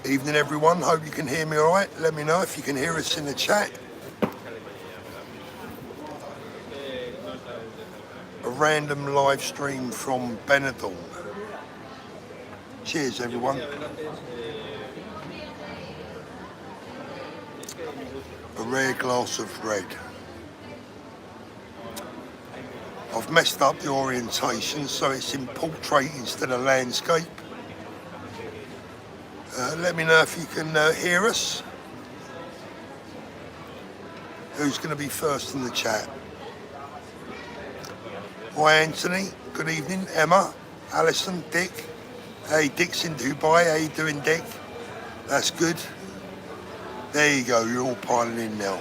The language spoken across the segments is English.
Evening everyone, hope you can hear me alright. Let me know if you can hear us in the chat. A random live stream from Benidorm. Cheers everyone. A rare glass of red. I've messed up the orientation so it's in portrait instead of landscape. Let me know if you can hear us. Who's going to be first in the chat? Hi Anthony, good evening. Emma, Alison, Dick. Hey, Dick's in Dubai. How you doing, Dick? That's good. There you go, you're all piling in now.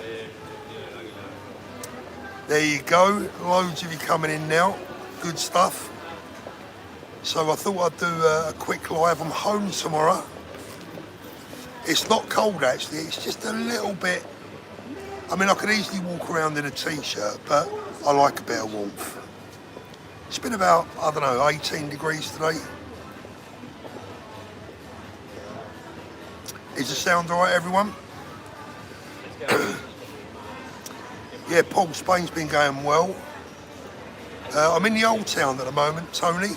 There you go, loads of you coming in now. Good stuff. So I thought I'd do a quick live. I'm home tomorrow. It's not cold actually, it's just a little bit. I mean, I could easily walk around in a t-shirt, but I like a bit of warmth. It's been about, I don't know, 18 degrees today. Is the sound all right, everyone? Yeah, Paul, Spain's been going well. I'm in the old town at the moment, Tony.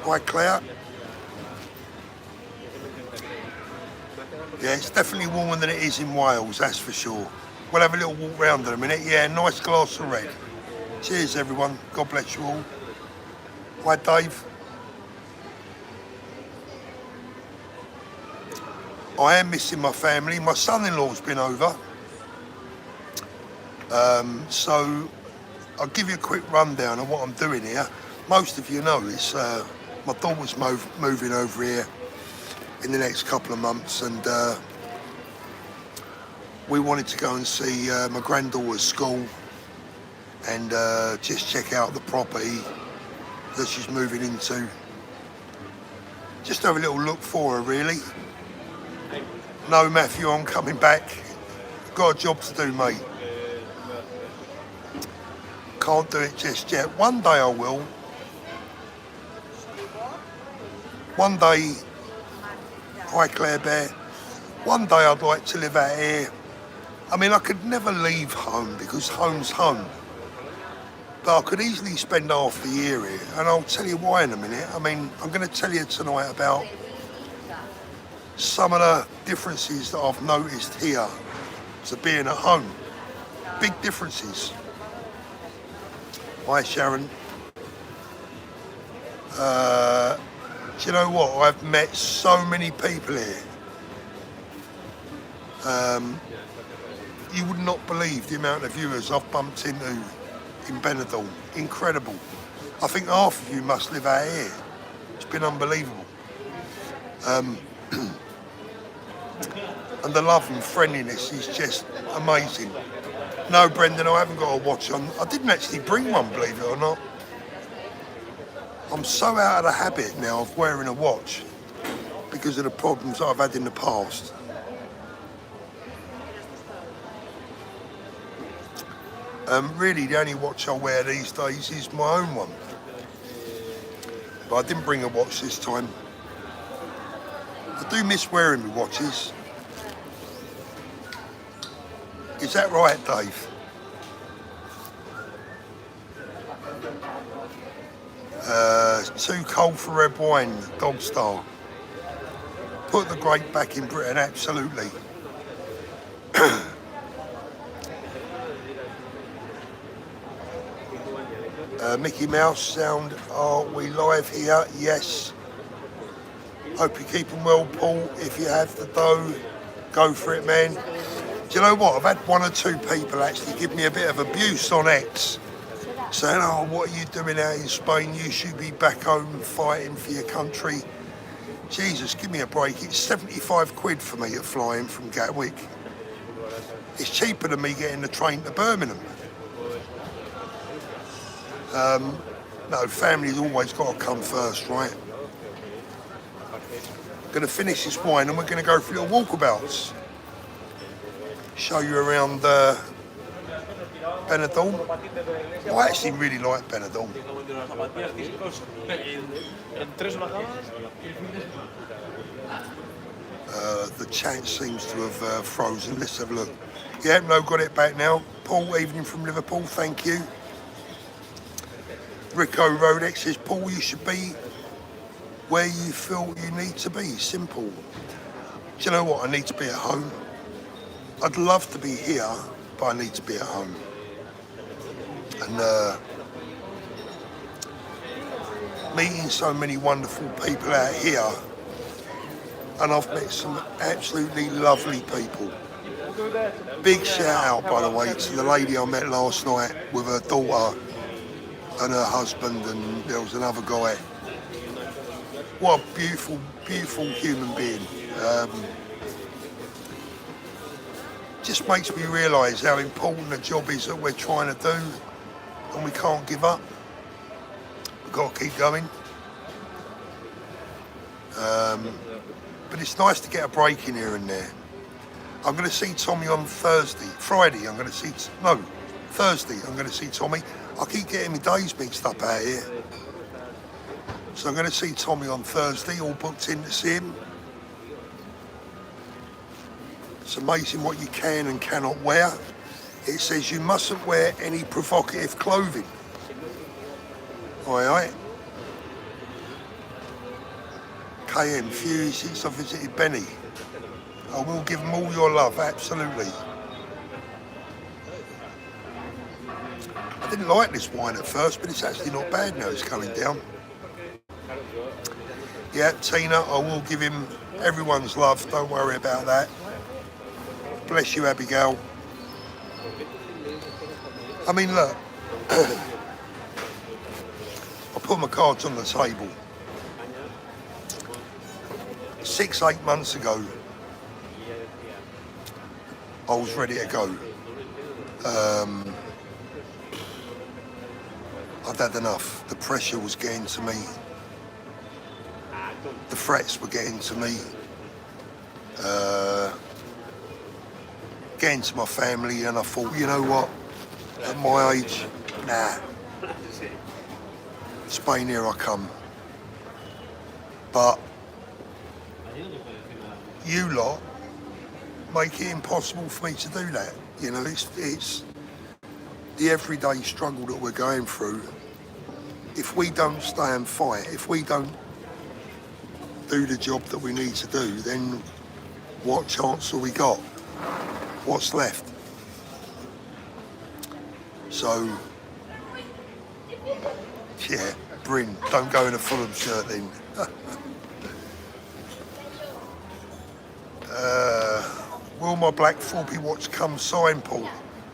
Hi, Claire. Yeah, it's definitely warmer than it is in Wales, that's for sure. We'll have a little walk round in a minute. Yeah, nice glass of red. Cheers, everyone. God bless you all. Hi, Dave. I am missing my family. My son-in-law's been over. So I'll give you a quick rundown of what I'm doing here. Most of you know it's my daughter's moving over here in the next couple of months, and we wanted to go and see my granddaughter's school and just check out the property that she's moving into. Just have a little look for her, really. No, Matthew, I'm coming back. Got a job to do, mate. Can't do it just yet. One day I will. One day, hi Claire Bear. One day I'd like to live out here. I mean, I could never leave home because home's home. But I could easily spend half the year here, and I'll tell you why in a minute. I mean, I'm going to tell you tonight about some of the differences that I've noticed here to being at home. Big differences. Hi Sharon. Do you know what? I've met so many people here. You would not believe the amount of viewers I've bumped into in Benidorm. Incredible. I think half of you must live out here. It's been unbelievable. And the love and friendliness is just amazing. No, Brendan, I haven't got a watch on. I didn't actually bring one, believe it or not. I'm so out of the habit now of wearing a watch because of the problems I've had in the past. Really, the only watch I wear these days is my own one. But I didn't bring a watch this time. I do miss wearing my watches. Is that right, Dave? Too cold for red wine, Dog Star. Put the grape back in Britain, absolutely. Mickey Mouse sound, are we live here? Yes. Hope you're keeping well, Paul. If you have the dough, go for it, man. Do you know what? I've had one or two people actually give me a bit of abuse on X, saying, oh, what are you doing out in Spain? You should be back home fighting for your country. Jesus, give me a break. It's 75 quid for me at flying from Gatwick. It's cheaper than me getting the train to Birmingham. No, family's always got to come first, right? Going to finish this wine and we're going to go for little walkabouts. Show you around Benidorm. I actually really like Benidorm. The chat seems to have frozen. Let's have a look. Yeah, no, got it back now. Paul, evening from Liverpool, thank you. Rico Rodex says, Paul, you should be where you feel you need to be. Simple. Do you know what? I need to be at home. I'd love to be here, but I need to be at home. And meeting so many wonderful people out here, and I've met some absolutely lovely people. Big shout out, by the way, to the lady I met last night with her daughter and her husband, and there was another guy. What a beautiful, beautiful human being. Just makes me realise how important the job is that we're trying to do, and we can't give up. We've got to keep going. But it's nice to get a break in here and there. I'm going to see Tommy on Thursday. Thursday I'm going to see Tommy. I keep getting my days mixed up out here. So I'm going to see Tommy on Thursday, all booked in to see him. It's amazing what you can and cannot wear. It says you mustn't wear any provocative clothing. Aye. KM, few since I visited Benny. I will give them all your love, absolutely. I didn't like this wine at first, but it's actually not bad now, it's coming down. Yeah, Tina, I will give him everyone's love, don't worry about that. Bless you, Abigail. I mean, look, I put my cards on the table. 6-8 months ago, I was ready to go. I'd had enough. The pressure was getting to me. The threats were getting to me. Getting to my family, and I thought, you know what? At my age, nah. Spain, here I come. But you lot make it impossible for me to do that. You know, it's the everyday struggle that we're going through. If we don't stay and fight, if we don't do the job that we need to do, then what chance have we got? What's left? So, yeah, Bryn, don't go in a Fulham shirt then. Will my black Thorpe watch come signed, Paul?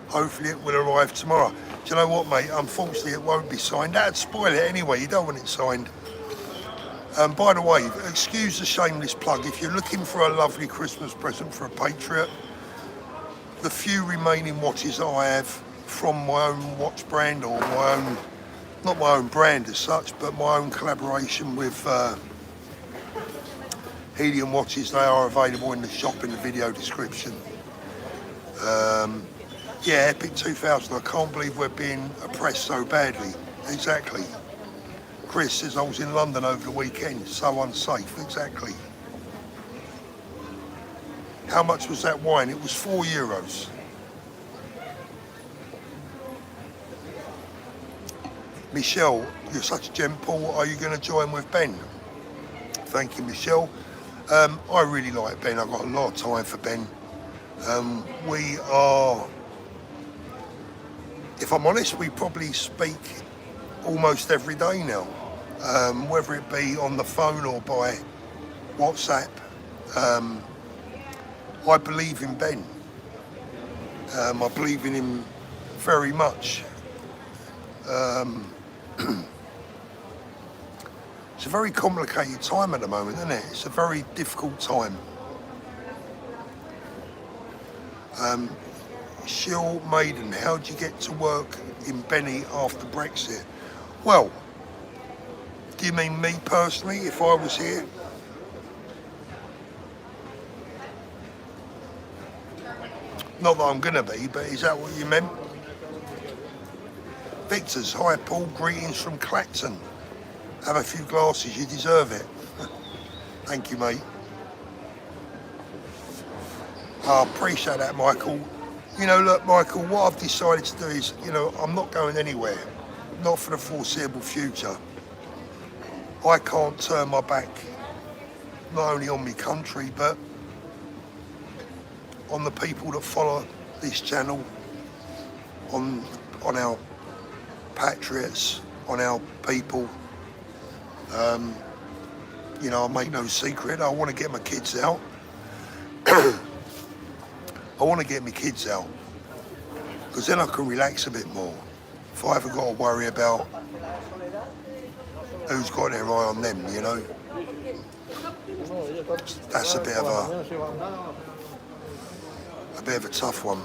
Hopefully it will arrive tomorrow. Do you know what, mate? Unfortunately, it won't be signed. That'd spoil it anyway. You don't want it signed. By the way, excuse the shameless plug. If you're looking for a lovely Christmas present for a Patriot, the few remaining watches that I have from my own watch brand, or my own, not my own brand as such, but my own collaboration with Helium watches, they are available in the shop in the video description. Yeah, Epic 2000, I can't believe we're being oppressed so badly. Exactly. Chris says I was in London over the weekend, so unsafe, exactly. How much was that wine? It was €4. Michelle, you're such a gem, Paul. Are you going to join with Ben? Thank you, Michelle. I really like Ben. I've got a lot of time for Ben. We are, if I'm honest, we probably speak almost every day now, whether it be on the phone or by WhatsApp. I believe in Ben. I believe in him very much. It's a very complicated time at the moment, isn't it? It's a very difficult time. Shill Maiden, how would you get to work in Benny after Brexit? Well, do you mean me personally, if I was here? Not that I'm going to be, but is that what you meant? Victor's, hi Paul, greetings from Clacton. Have a few glasses, you deserve it. Thank you, mate. I appreciate that, Michael. You know, look, Michael, what I've decided to do is, you know, I'm not going anywhere, not for the foreseeable future. I can't turn my back not only on my country, but on the people that follow this channel, on our patriots, on our people. You know, I make no secret, I want to get my kids out. I want to get my kids out, because then I can relax a bit more. If I haven't got to worry about who's got their eye on them, you know. That's a bit of a tough one.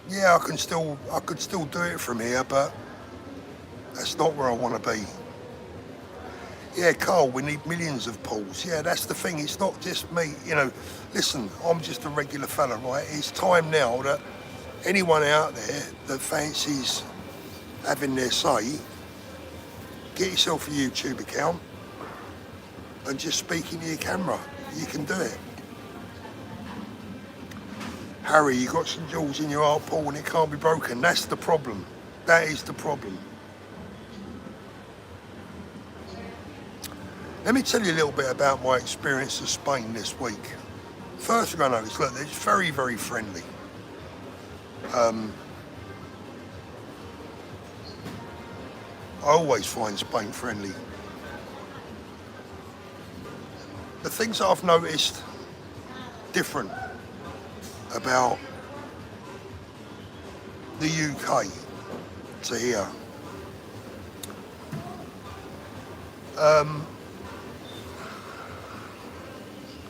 Yeah, I could still do it from here, but that's not where I want to be. Yeah, Carl, we need millions of pools. Yeah, that's the thing. It's not just me. You know, listen, I'm just a regular fella, right? It's time now that anyone out there that fancies having their say, get yourself a YouTube account and just speak into your camera. You can do it. Harry, you got some jewels in your art pool and it can't be broken. That's the problem. That is the problem. Let me tell you a little bit about my experience of Spain this week. First thing I noticed, look, it's very, very friendly. I always find Spain friendly. The things that I've noticed different about the UK to here.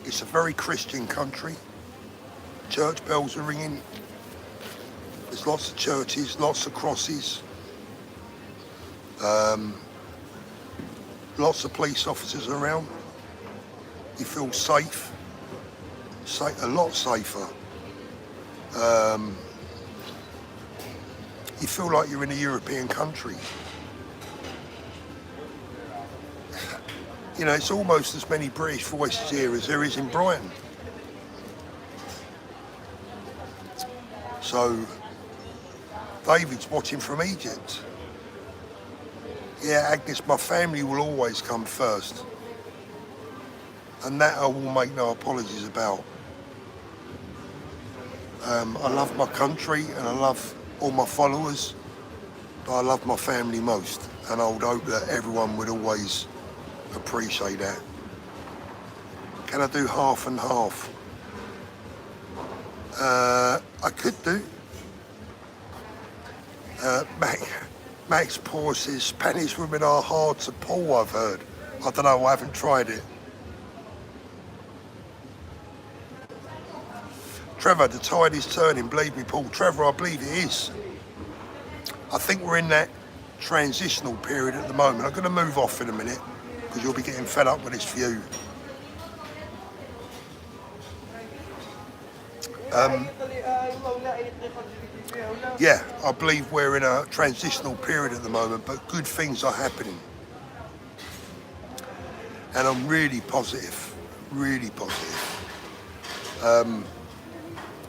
It's a very Christian country. Church bells are ringing. There's lots of churches, lots of crosses. Lots of police officers around. You feel safe, a lot safer. You feel like you're in a European country. You know, it's almost as many British voices here as there is in Brighton. So, David's watching from Egypt. Yeah, Agnes, my family will always come first. And that I will make no apologies about. I love my country and I love all my followers, but I love my family most. And I would hope that everyone would always appreciate that. Can I do half and half? I could do. Max Poor says Spanish women are hard to pull, I've heard. I don't know, I haven't tried it. Trevor, the tide is turning, believe me, Paul. Trevor, I believe it is. I think we're in that transitional period at the moment. I'm going to move off in a minute because you'll be getting fed up with this view. Yeah, I believe we're in a transitional period at the moment, but good things are happening. And I'm really positive, really positive.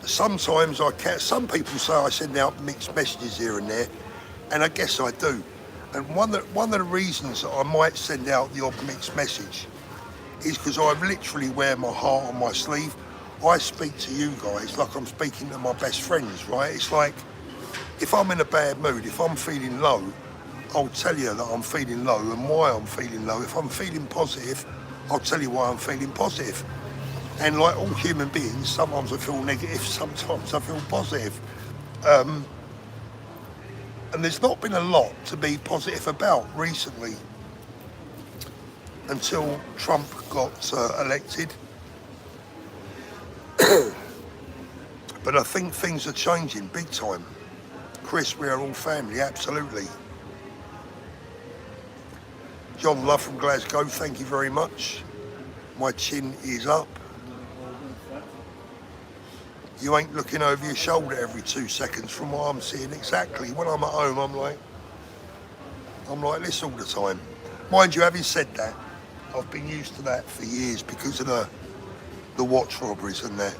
Sometimes some people say I send out mixed messages here and there, and I guess I do. And one of the reasons that I might send out the odd mixed message is because I literally wear my heart on my sleeve. I speak to you guys like I'm speaking to my best friends, right? It's like, if I'm in a bad mood, if I'm feeling low, I'll tell you that I'm feeling low and why I'm feeling low. If I'm feeling positive, I'll tell you why I'm feeling positive. And like all human beings, sometimes I feel negative, sometimes I feel positive. And there's not been a lot to be positive about recently until Trump got elected. But I think things are changing big time. Chris, we are all family, absolutely. John Love from Glasgow, thank you very much. My chin is up. You ain't looking over your shoulder every 2 seconds from what I'm seeing. Exactly. When I'm at home, I'm like this all the time. Mind you, having said that, I've been used to that for years because of the watch robberies and that.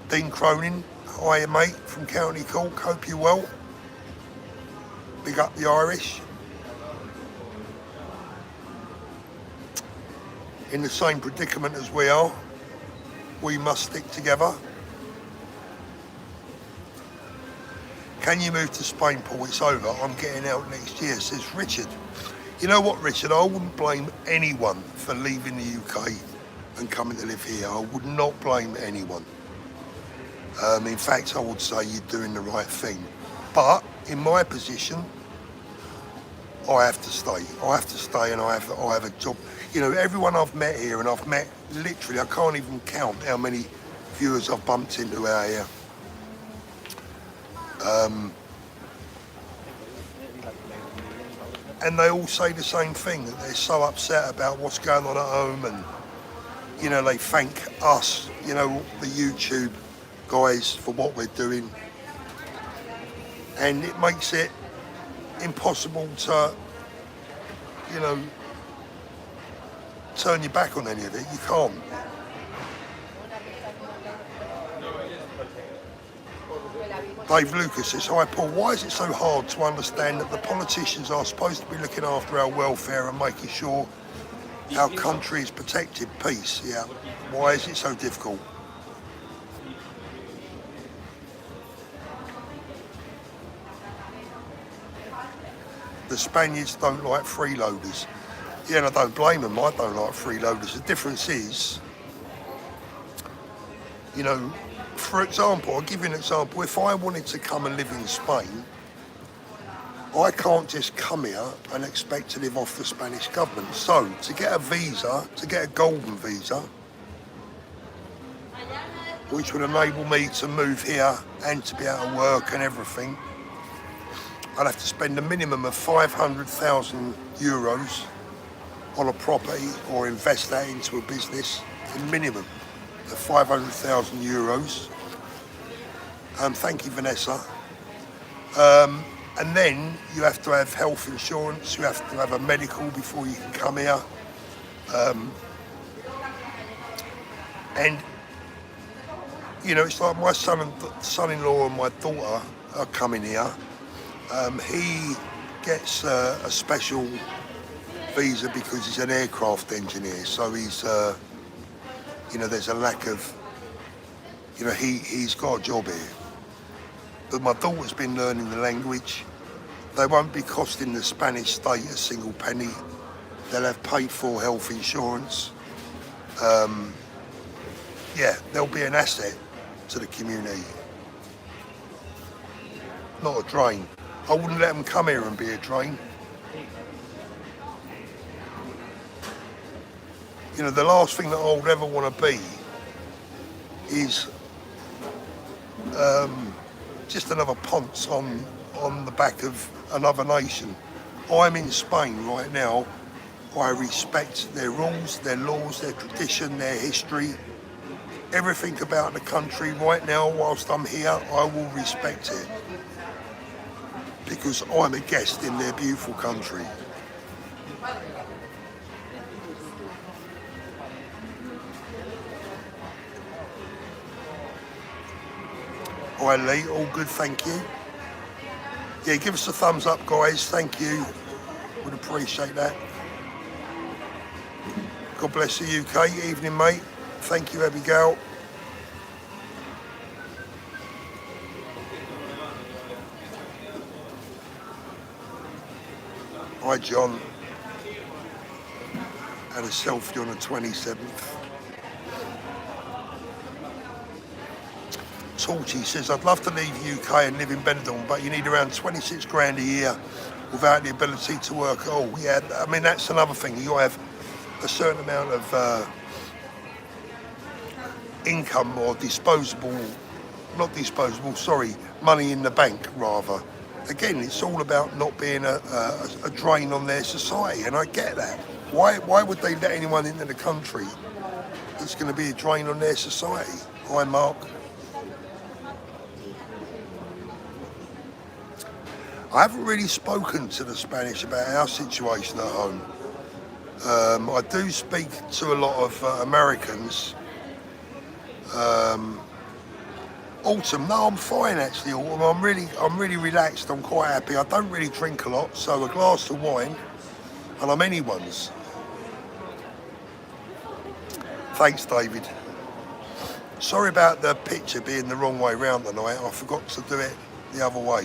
Dean Cronin, hiya mate from County Cork, hope you're well. Big up the Irish. In the same predicament as we are, we must stick together. Can you move to Spain, Paul? It's over. I'm getting out next year, says Richard. You know what, Richard? I wouldn't blame anyone for leaving the UK and coming to live here. I would not blame anyone. In fact, I would say you're doing the right thing. But in my position, I have to stay. I have to stay, and I have a job. You know, everyone I've met here, and I've met literally, I can't even count how many viewers I've bumped into out here. And they all say the same thing, that they're so upset about what's going on at home, and, you know, they thank us, you know, the YouTube guys for what we're doing. And it makes it impossible to, you know, turn your back on any of it. You can't. Dave Lucas says, hi Paul, why is it so hard to understand that the politicians are supposed to be looking after our welfare and making sure our country is protected? Peace, yeah. Why is it so difficult? The Spaniards don't like freeloaders. Yeah, and I don't blame them, I don't like freeloaders. The difference is, you know, for example, I'll give you an example. If I wanted to come and live in Spain, I can't just come here and expect to live off the Spanish government. So, to get a visa, to get a golden visa, which would enable me to move here and to be able to work and everything, I'd have to spend a minimum of 500,000 euros on a property or invest that into a business, a minimum of 500,000 euros. Thank you, Vanessa. And then you have to have health insurance, you have to have a medical before you can come here. And, you know, it's like my son-in-law and my daughter are coming here. He gets a special visa because he's an aircraft engineer, so he's, you know, there's a lack of, you know, he's got a job here. But my daughter's been learning the language. They won't be costing the Spanish state a single penny. They'll have paid for health insurance. Yeah, they'll be an asset to the community. Not a drain. I wouldn't let them come here and be a drain. You know, the last thing that I would ever want to be is just another ponce on the back of another nation. I'm in Spain right now. I respect their rules, their laws, their tradition, their history, everything about the country. Right now, whilst I'm here, I will respect it because I'm a guest in their beautiful country. Hi Lee, all good, thank you. Yeah, give us a thumbs up, guys, thank you. Would appreciate that. God bless the UK. Evening, mate. Thank you, Abigail. Hi, John. Had a selfie on the 27th. Torchy says, I'd love to leave UK and live in Benidorm, but you need around 26 grand a year without the ability to work at all. Yeah, I mean, that's another thing. You have a certain amount of income or money in the bank, rather. Again, it's all about not being a drain on their society, and I get that. Why would they let anyone into the country that's going to be a drain on their society? Hi, Mark. I haven't really spoken to the Spanish about our situation at home. I do speak to a lot of Americans. Autumn, no, I'm fine actually. Autumn, I'm really relaxed. I'm quite happy. I don't really drink a lot, so a glass of wine, and I'm anyone's. Thanks, David. Sorry about the picture being the wrong way round tonight. I forgot to do it the other way.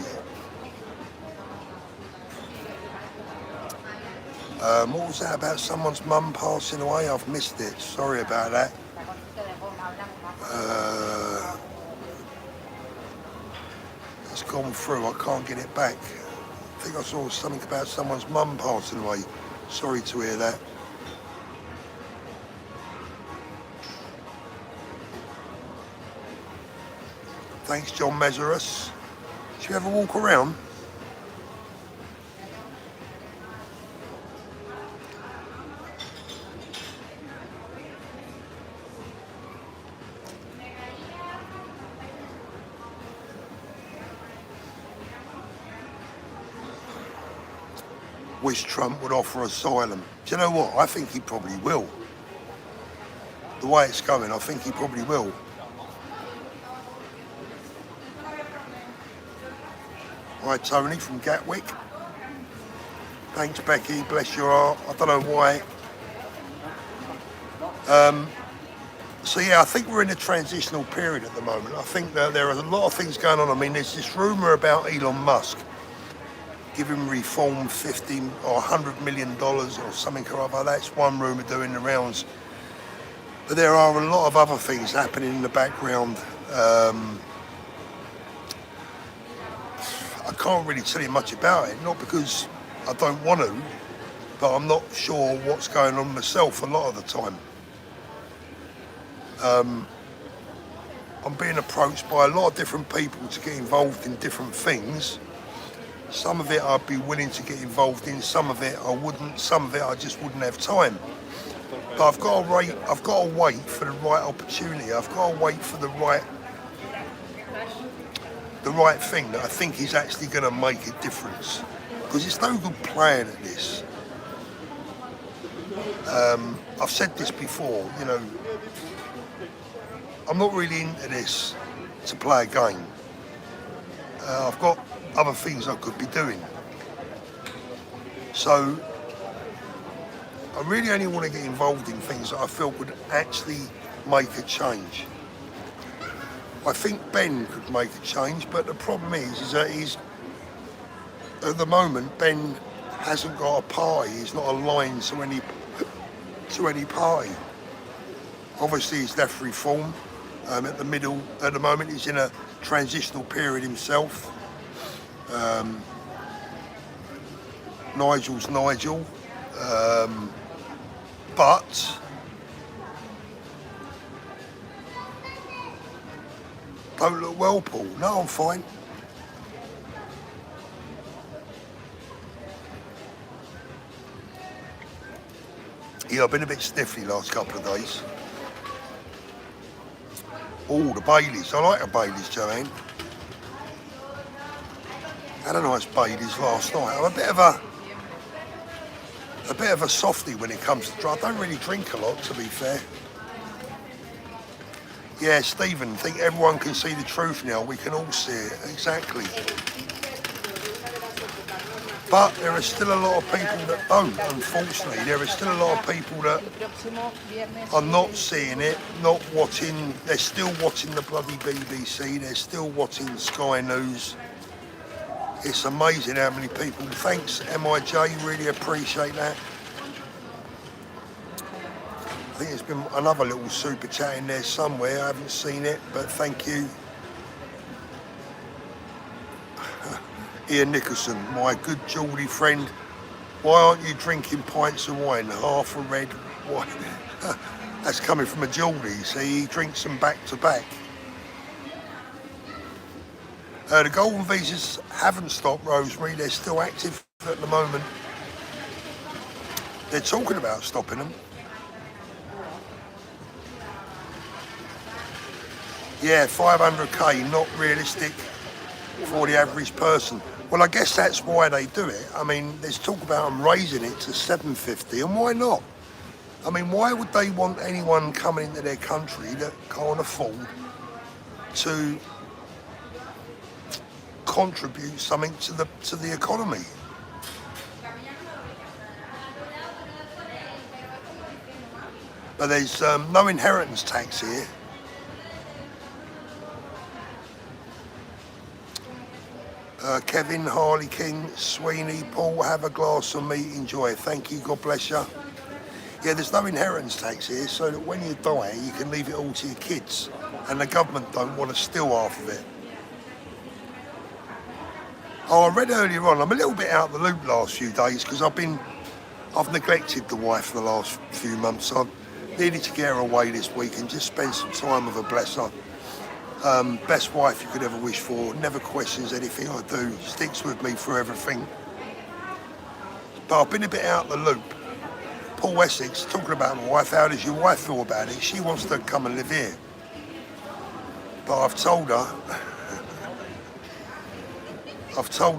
What was that about someone's mum passing away? I've missed it. Sorry about that. It's gone through. I can't get it back. I think I saw something about someone's mum passing away. Sorry to hear that. Thanks, John Mazarus. Should we have a walk around? Wish Trump would offer asylum. Do you know what? I think he probably will. The way it's going, I think he probably will. Hi, Tony from Gatwick. Thanks, Becky. Bless your heart. I don't know why. So yeah, I think we're in a transitional period at the moment. I think that there are a lot of things going on. I mean, there's this rumour about Elon Musk giving Reform $50 or $100 million or something or other. That's one rumour doing the rounds. But there are a lot of other things happening in the background. I can't really tell you much about it, not because I don't want to, but I'm not sure what's going on myself a lot of the time. I'm being approached by a lot of different people to get involved in different things. Some of it I'd be willing to get involved in, some of it I wouldn't, some of it I just wouldn't have time. But I've got to wait for the right opportunity. I've got to wait for the right thing that I think is actually going to make a difference. Because it's no good playing at this. I've said this before, you know, I'm not really into this to play a game. I've got other things I could be doing. So I really only want to get involved in things that I feel would actually make a change. I think Ben could make a change, but the problem is that at the moment, Ben hasn't got a party. He's not aligned to any party. Obviously, he's left Reform. At the moment, he's in a transitional period himself. Nigel's Nigel, but don't look well, Paul. No, I'm fine. Yeah, I've been a bit sniffly last couple of days. Oh, the Baileys. I like the Baileys, Joanne. Had a nice Baileys last night. I'm a bit of a softie when it comes to drink. I don't really drink a lot, to be fair. Yeah, Stephen, I think everyone can see the truth now. We can all see it, exactly. But there are still a lot of people that don't, unfortunately. There are still a lot of people that are not seeing it, not watching. They're still watching the bloody BBC. They're still watching Sky News. It's amazing how many people. Thanks, MIJ, really appreciate that. I think there's been another little super chat in there somewhere. I haven't seen it, but thank you. Ian Nicholson, my good Geordie friend. Why aren't you drinking pints of wine? Half a red wine. That's coming from a Geordie, see, he drinks them back to back. The golden visas haven't stopped, Rosemary. They're still active at the moment. They're talking about stopping them. Yeah, 500k, not realistic for the average person. Well, I guess that's why they do it. I mean, there's talk about them raising it to 750, and why not? I mean, why would they want anyone coming into their country that can't afford to contribute something to the economy? But there's no inheritance tax here. Kevin, Harley King, Sweeney, Paul, have a glass of meat, enjoy. Thank you, God bless you. Yeah, there's no inheritance tax here, so that when you die, you can leave it all to your kids, and the government don't want to steal half of it. Oh, I read earlier on, I'm a little bit out of the loop last few days because I've neglected the wife for the last few months. So I've needed to get her away this week and just spend some time with her, bless her. Best wife you could ever wish for, never questions anything I do, sticks with me through everything. But I've been a bit out of the loop. Paul Essex, talking about my wife, how does your wife feel about it? She wants to come and live here. But I've told her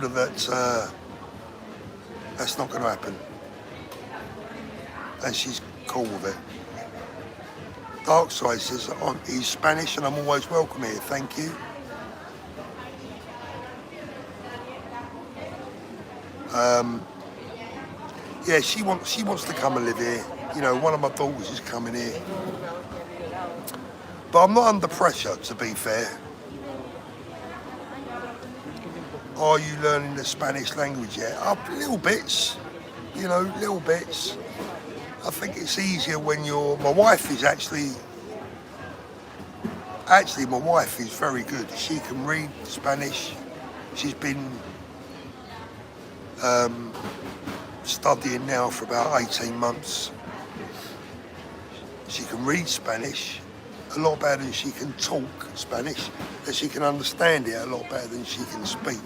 that that's not going to happen. And she's cool with it. Dark Side says he's Spanish and I'm always welcome here, thank you. Yeah, she wants to come and live here. You know, one of my daughters is coming here. But I'm not under pressure, to be fair. Are you learning the Spanish language yet? Little bits, you know, little bits. I think it's easier when my wife is actually my wife is very good. She can read Spanish. She's been studying now for about 18 months. She can read Spanish a lot better than she can talk Spanish, and she can understand it a lot better than she can speak.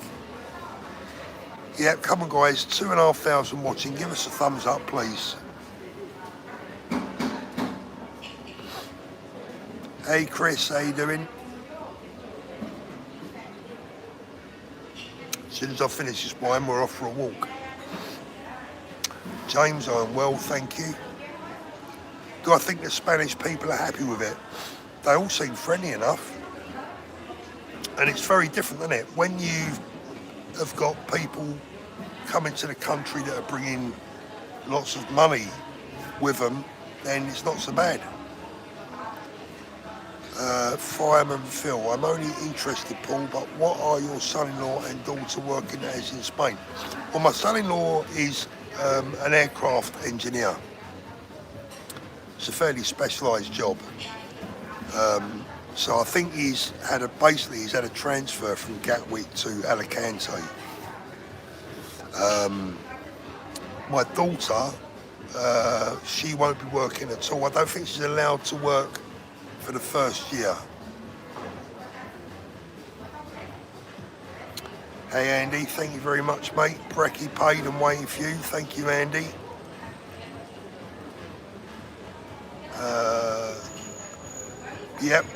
Yeah, come on guys, 2,500 watching, give us a thumbs up please. Hey Chris, how you doing? As soon as I finish this wine, we're off for a walk. James, I'm well, thank you. Do I think the Spanish people are happy with it? They all seem friendly enough. And it's very different, isn't it? When you have got people coming to the country that are bringing lots of money with them, then it's not so bad. Fireman Phil, I'm only interested, Paul, but what are your son-in-law and daughter working as in Spain? Well, my son-in-law is an aircraft engineer. It's a fairly specialised job. So I think he's had a transfer from Gatwick to Alicante. My daughter, she won't be working at all. I don't think she's allowed to work for the first year. Hey Andy, thank you very much mate. Brecky paid and waiting for you. Thank you Andy. Yep.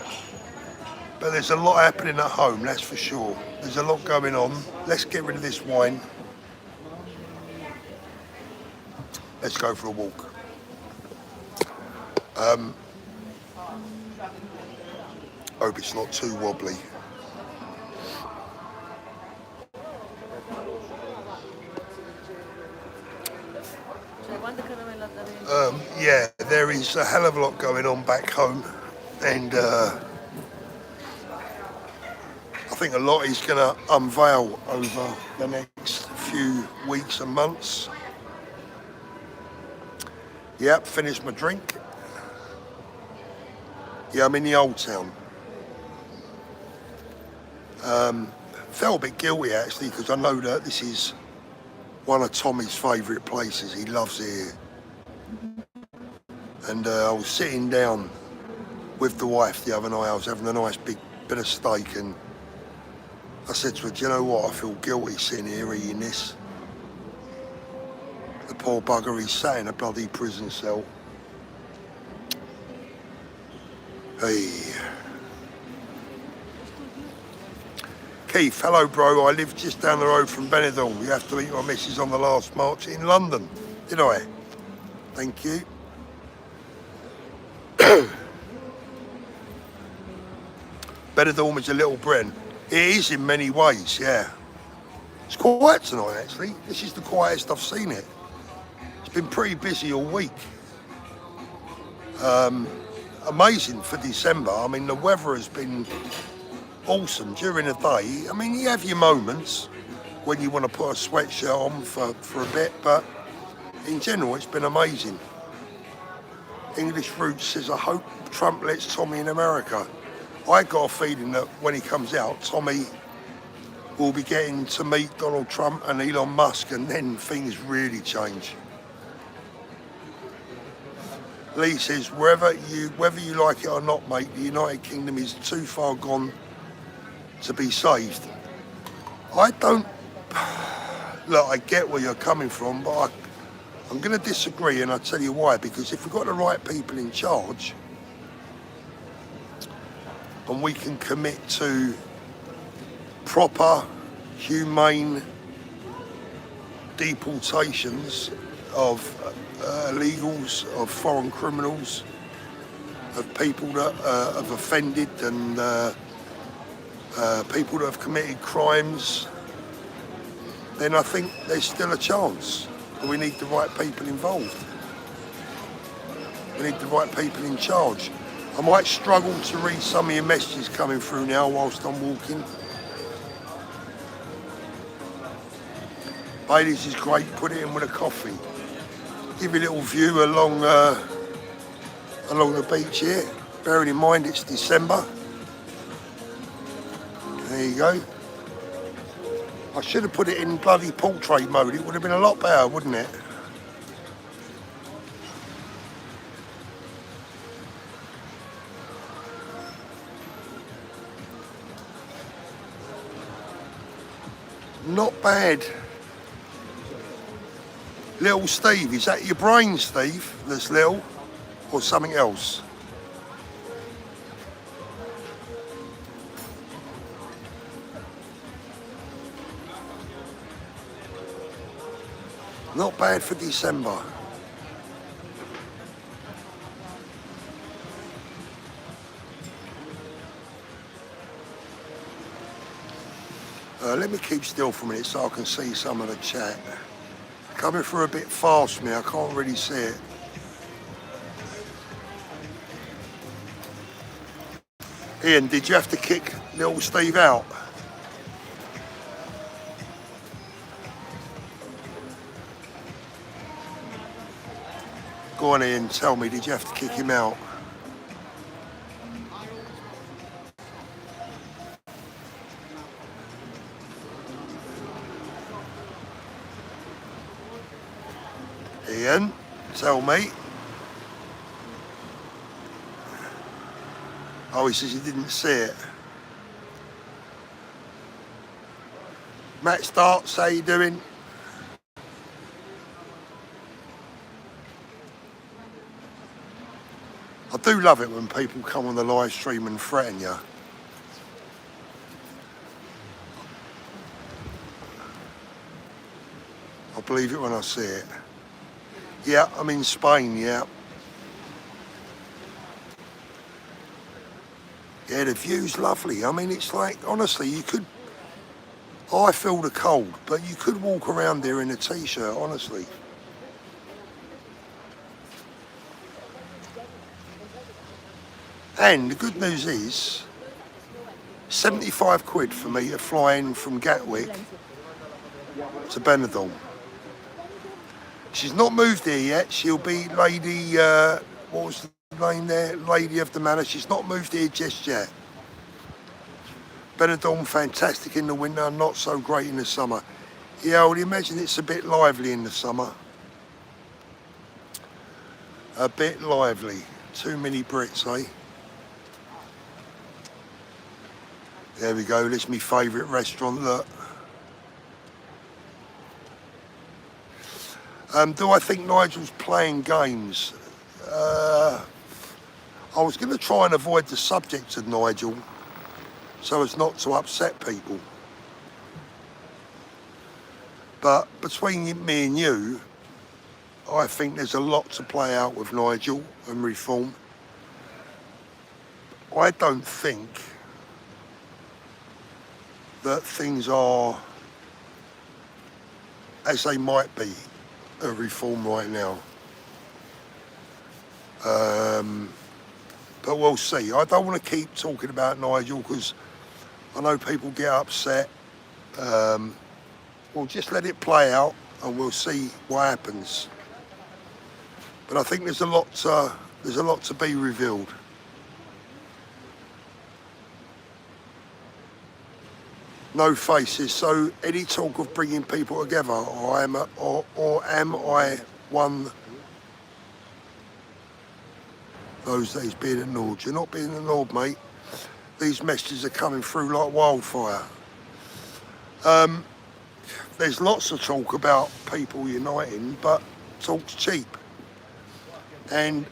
But there's a lot happening at home, that's for sure. There's a lot going on. Let's get rid of this wine. Let's go for a walk. Hope it's not too wobbly. Yeah, there is a hell of a lot going on back home, and I think a lot is going to unveil over the next few weeks and months. Yep, finished my drink. Yeah, I'm in the old town. Felt a bit guilty actually because I know that this is one of Tommy's favourite places. He loves it here. And I was sitting down with the wife the other night. I was having a nice big bit of steak and I said to her, do you know what? I feel guilty sitting here eating this. The poor bugger, he's sat in a bloody prison cell. Hey. Keith, hello bro, I live just down the road from Benidorm. You have to meet my missus on the last March in London. Did I? Thank you. Benidorm is a little Britain. It is in many ways, yeah. It's quiet tonight actually. This is the quietest I've seen it. It's been pretty busy all week. Amazing for December. I mean, the weather has been awesome during the day. I mean, you have your moments when you want to put a sweatshirt on for a bit, but in general, it's been amazing. English Roots says, I hope Trump lets Tommy in America. I got a feeling that when he comes out, Tommy will be getting to meet Donald Trump and Elon Musk, and then things really change. Lee says, whether you like it or not, mate, the United Kingdom is too far gone to be saved. I don't... Look, I get where you're coming from, but I'm going to disagree, and I'll tell you why. Because if we've got the right people in charge, and we can commit to proper, humane deportations of illegals, of foreign criminals, of people that have offended and people that have committed crimes, then I think there's still a chance. But we need the right people involved. We need the right people in charge. I might struggle to read some of your messages coming through now whilst I'm walking. Bailey's is great, put it in with a coffee. Give you a little view along the beach here. Bearing in mind it's December. There you go. I should have put it in bloody portrait mode. It would have been a lot better, wouldn't it? Not bad. Little Steve, is that your brain, Steve, that's little, or something else? Not bad for December. Let me keep still for a minute so I can see some of the chat. Coming through a bit fast me, I can't really see it. Ian, did you have to kick little Steve out? Go on Ian, tell me, did you have to kick him out? Ian, tell me. Oh, he says he didn't see it. Matt Starks, how you doing? I do love it when people come on the live stream and threaten you. I believe it when I see it. Yeah, I'm in Spain, yeah. Yeah, the view's lovely. I mean, it's like, honestly, you could... I feel the cold, but you could walk around there in a t-shirt, honestly. And the good news is, 75 quid for me to fly in from Gatwick to Benidorm. She's not moved here yet. She'll be Lady, what was the name there? Lady of the Manor. She's not moved here just yet. Benidorm, fantastic in the winter, not so great in the summer. Yeah, I would imagine it's a bit lively in the summer. A bit lively. Too many Brits, eh? There we go, this is my favourite restaurant, look. Do I think Nigel's playing games? I was going to try and avoid the subject of Nigel so as not to upset people. But between me and you, I think there's a lot to play out with Nigel and reform. I don't think that things are as they might be at reform right now. But we'll see. I don't want to keep talking about Nigel because I know people get upset. We'll just let it play out and we'll see what happens. But I think there's a lot to be revealed. No faces. So any talk of bringing people together, or am I one those days being ignored? You're not being ignored, mate. These messages are coming through like wildfire. There's lots of talk about people uniting, but talk's cheap. And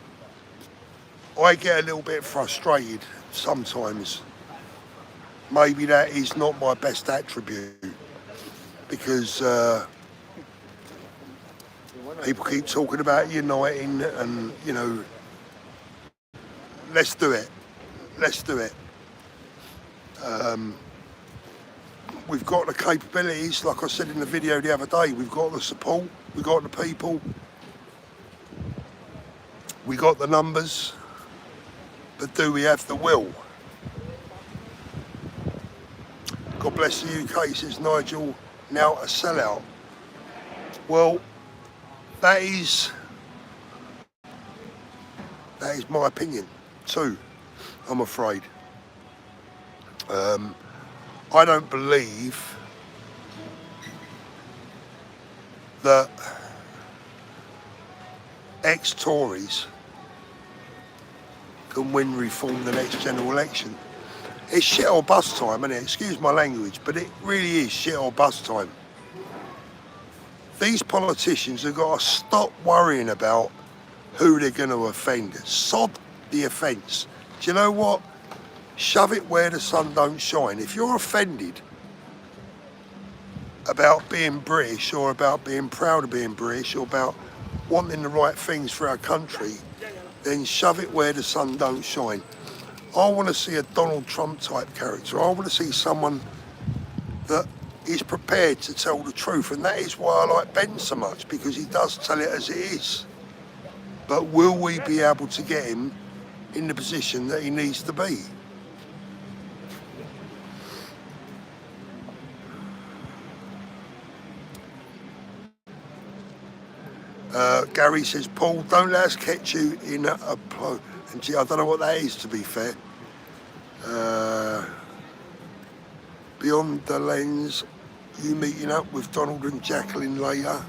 I get a little bit frustrated sometimes. Maybe that is not my best attribute because people keep talking about uniting and, you know, let's do it. Let's do it. We've got the capabilities, like I said in the video the other day, we've got the support, we've got the people, we got the numbers, but do we have the will? God bless the UK, says Nigel, now a sellout. Well, that is my opinion too, I'm afraid. I don't believe that ex-Tories can win reform the next general election. It's shit or bust time, isn't it? Excuse my language, but it really is shit or bust time. These politicians have got to stop worrying about who they're going to offend. Sod the offence. Do you know what? Shove it where the sun don't shine. If you're offended about being British or about being proud of being British or about wanting the right things for our country, then shove it where the sun don't shine. I want to see a Donald Trump type character. I want to see someone that is prepared to tell the truth, and that is why I like Ben so much, because he does tell it as it is. But will we be able to get him in the position that he needs to be? Gary says, Paul, don't let us catch you in a plow. And gee, I don't know what that is, to be fair. Beyond the lens, you meeting up with Donald and Jacqueline later.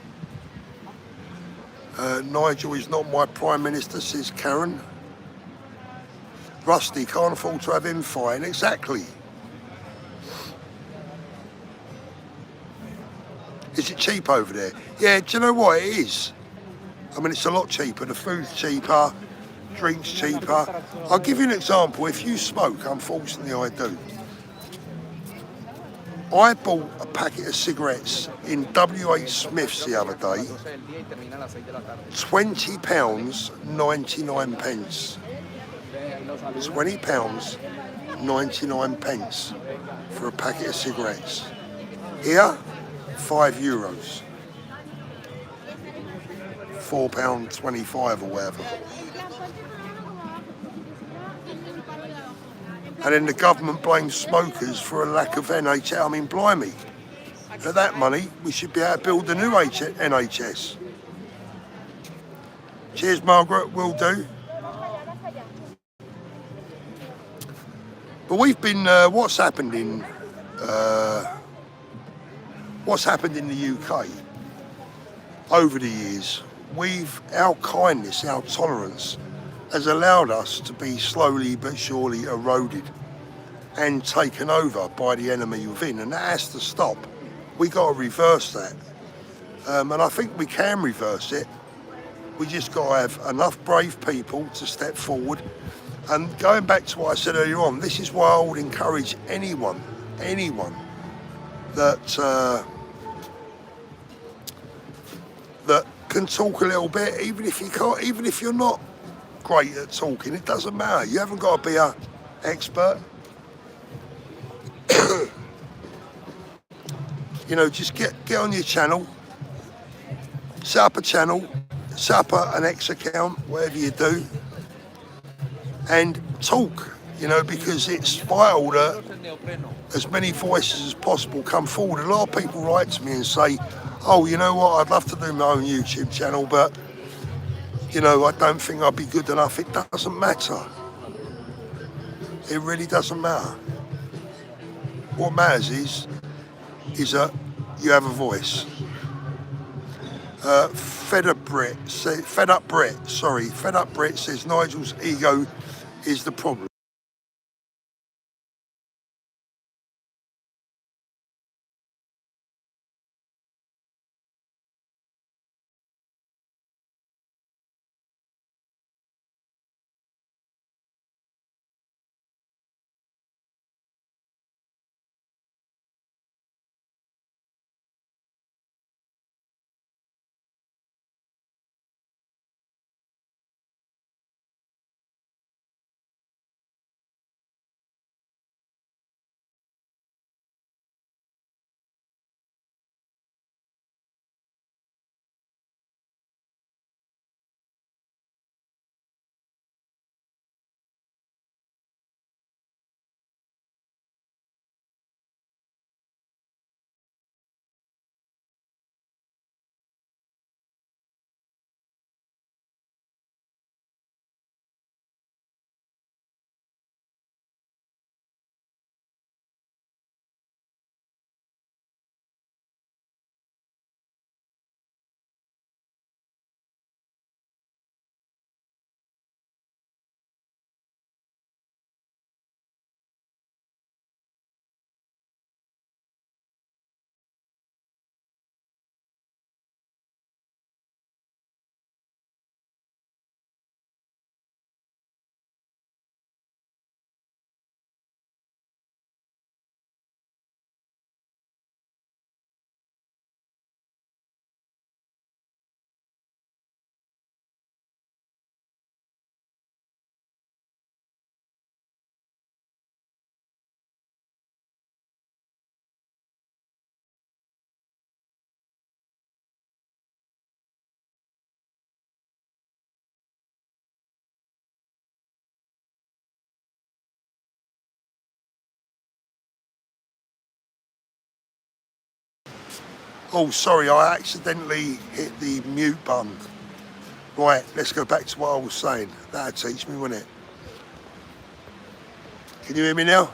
Nigel is not my Prime Minister, says Karen. Rusty, can't afford to have him fighting. Exactly. Is it cheap over there? Yeah, do you know what it is? I mean, it's a lot cheaper. The food's cheaper, drinks cheaper. I'll give you an example. If you smoke, unfortunately I do. I bought a packet of cigarettes in WH Smith's the other day. £20.99. £20.99 for a packet of cigarettes. Here, €5. £4.25 or whatever. And then the government blames smokers for a lack of NHS. I mean, blimey. For that money, we should be able to build a new NHS. Cheers, Margaret, will do. But we've been, what's happened in the UK over the years, our kindness, our tolerance has allowed us to be slowly but surely eroded and taken over by the enemy within, and that has to stop. We got to reverse that, and I think we can reverse it. We just got to have enough brave people to step forward. And going back to what I said earlier on, this is why I would encourage anyone that that can talk a little bit, even if you can't, even if you're not great at talking, it doesn't matter. You haven't got to be an expert. You know, just get on your channel, set up a channel, set up an X account, whatever you do, and talk, you know, because it's vital that as many voices as possible come forward. A lot of people write to me and say, oh, you know what, I'd love to do my own YouTube channel, but, you know, I don't think I'd be good enough. It doesn't matter. It really doesn't matter. What matters is that you have a voice. Fed Up Brit says Nigel's ego is the problem. Oh, sorry, I accidentally hit the mute button. Right, let's go back to what I was saying. That'll teach me, won't it? Can you hear me now?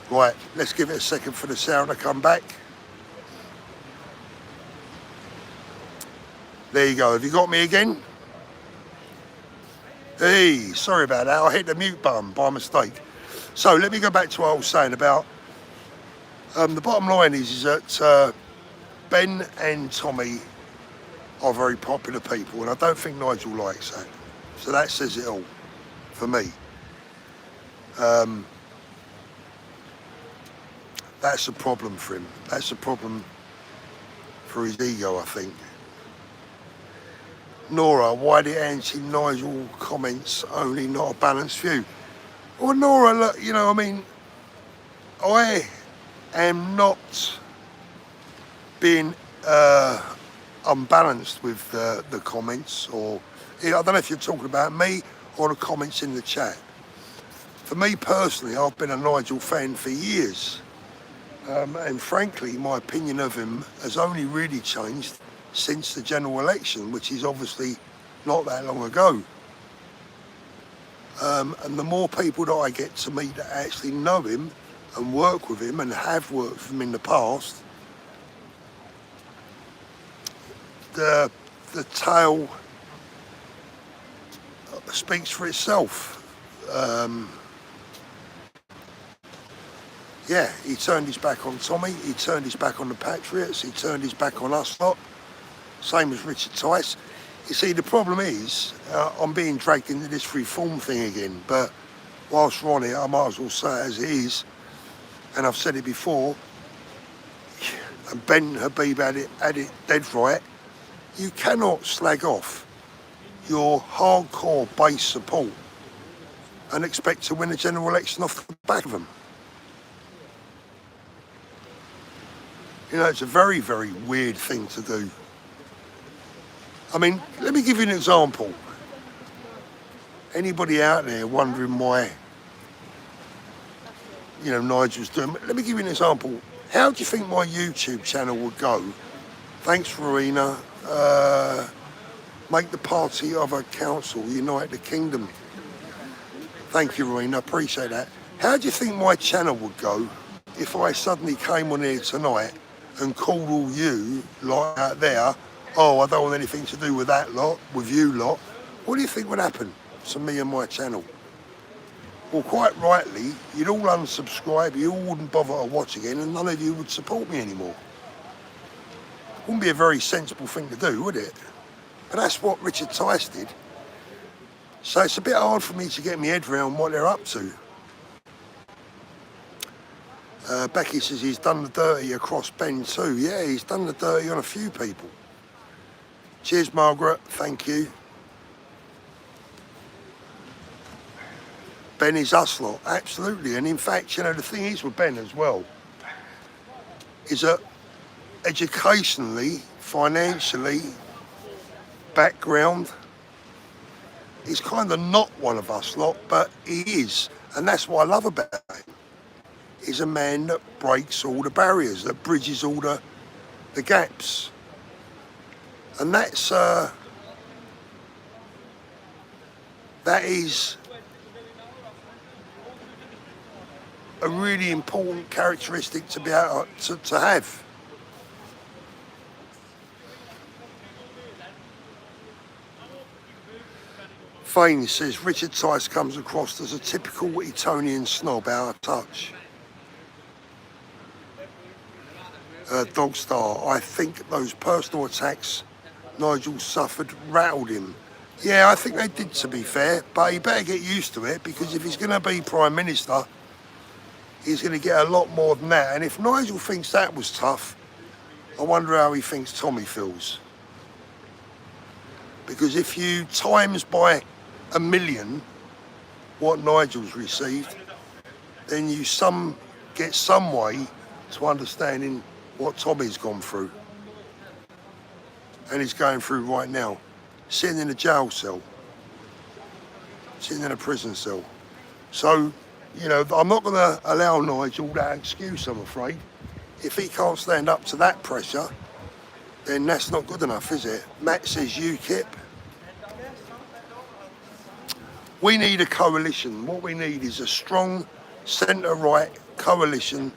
Right, let's give it a second for the sound to come back. There you go. Have you got me again? Hey, sorry about that. I hit the mute button by mistake. So let me go back to what I was saying about the bottom line is that Ben and Tommy are very popular people, and I don't think Nigel likes that. So that says it all for me. That's a problem for him. That's a problem for his ego, I think. Nora, why the anti-Nigel comments only not a balanced view? Well, Nora, look, you know, I mean, I am not being unbalanced with the comments, or I don't know if you're talking about me or the comments in the chat. For me personally, I've been a Nigel fan for years. And frankly, my opinion of him has only really changed since the general election, which is obviously not that long ago. And the more people that I get to meet that actually know him and work with him and have worked with him in the past, the tale speaks for itself. Yeah, he turned his back on Tommy, he turned his back on the Patriots, he turned his back on us lot, same as Richard Tice. You see, the problem is, I'm being dragged into this reform thing again, but whilst we're on it, I might as well say it as it is, and I've said it before, and Ben Habib had it dead right. You cannot slag off your hardcore base support and expect to win a general election off the back of them. You know, it's a very, very weird thing to do. I mean, let me give you an example. Anybody out there wondering why, you know, Nigel's doing... Let me give you an example. How do you think my YouTube channel would go? Thanks, Rowena. Make the party of a council, unite the kingdom. Thank you, Rowena, appreciate that. How do you think my channel would go if I suddenly came on here tonight and called all you lot out there, oh, I don't want anything to do with that lot, with you lot? What do you think would happen to me and my channel? Well, quite rightly, you'd all unsubscribe, you all wouldn't bother to watch again, and none of you would support me anymore. Wouldn't be a very sensible thing to do, would it? But that's what Richard Tice did. So it's a bit hard for me to get my head around what they're up to. Becky says he's done the dirty across Ben too. Yeah, he's done the dirty on a few people. Cheers, Margaret. Thank you. Ben is us lot, absolutely. And in fact, you know, the thing is with Ben as well, is that educationally, financially, background, he's kind of not one of us lot, but he is. And that's what I love about him. He's a man that breaks all the barriers, that bridges all the gaps. And that is a really important characteristic to be able to have. Fane says Richard Tice comes across as a typical Etonian snob, out of touch. Dogstar, I think those personal attacks Nigel suffered rattled him. Yeah, I think they did, to be fair, but he better get used to it, because if he's going to be Prime Minister, he's going to get a lot more than that. And if Nigel thinks that was tough, I wonder how he thinks Tommy feels. Because if you times by 1 million what Nigel's received, then you get some way to understanding what Tommy's gone through. And he's going through right now. Sitting in a jail cell. Sitting in a prison cell. So, you know, I'm not going to allow Nigel that excuse, I'm afraid. If he can't stand up to that pressure, then that's not good enough, is it? Matt says UKIP. We need a coalition. What we need is a strong centre-right coalition